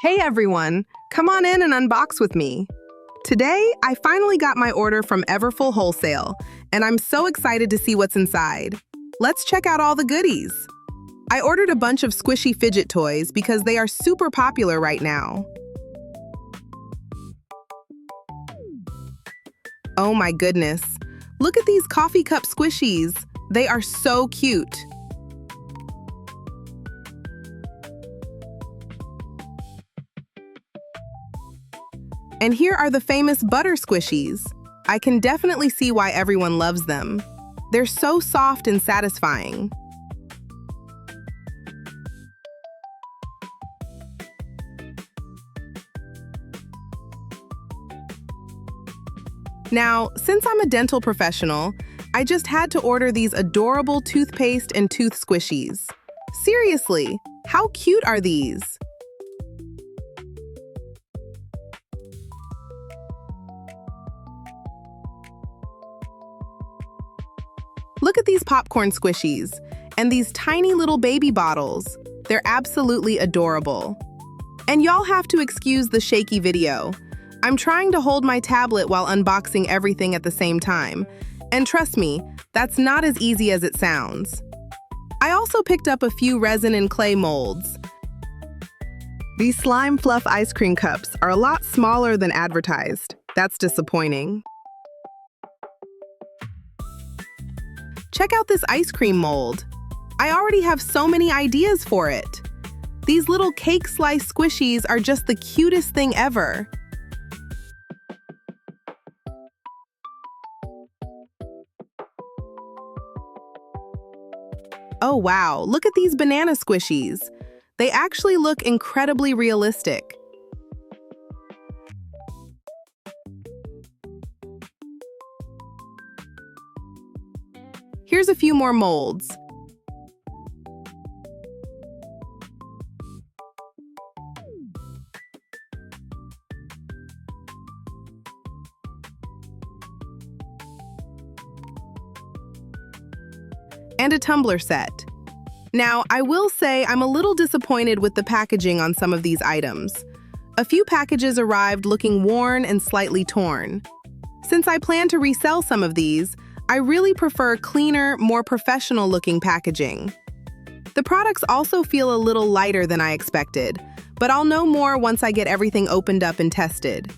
Hey everyone, come on in and unbox with me. Today, I finally got my order from Everful Wholesale, and I'm so excited to see what's inside. Let's check out all the goodies. I ordered a bunch of squishy fidget toys because they are super popular right now. Oh my goodness, look at these coffee cup squishies. They are so cute. And here are the famous butter squishies. I can definitely see why everyone loves them. They're so soft and satisfying. Now, since I'm a dental professional, I just had to order these adorable toothpaste and tooth squishies. Seriously, how cute are these? Look at these popcorn squishies and these tiny little baby bottles. They're absolutely adorable. And y'all have to excuse the shaky video. I'm trying to hold my tablet while unboxing everything at the same time. And trust me, that's not as easy as it sounds. I also picked up a few resin and clay molds. These slime fluff ice cream cups are a lot smaller than advertised. That's disappointing. Check out this ice cream mold. I already have so many ideas for it. These little cake slice squishies are just the cutest thing ever. Oh wow, look at these banana squishies. They actually look incredibly realistic. Here's a few more molds. And a tumbler set. Now, I will say I'm a little disappointed with the packaging on some of these items. A few packages arrived looking worn and slightly torn. Since I plan to resell some of these, I really prefer cleaner, more professional-looking packaging. The products also feel a little lighter than I expected, but I'll know more once I get everything opened up and tested.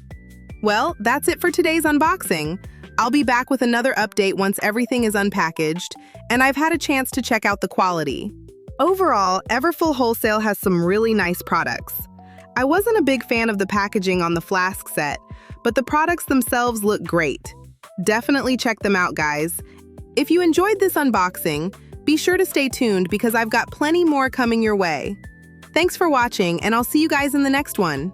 Well, that's it for today's unboxing. I'll be back with another update once everything is unpackaged, and I've had a chance to check out the quality. Overall, Everful Wholesale has some really nice products. I wasn't a big fan of the packaging on the flask set, but the products themselves look great. Definitely check them out, guys. If you enjoyed this unboxing, be sure to stay tuned because I've got plenty more coming your way. Thanks for watching, and I'll see you guys in the next one.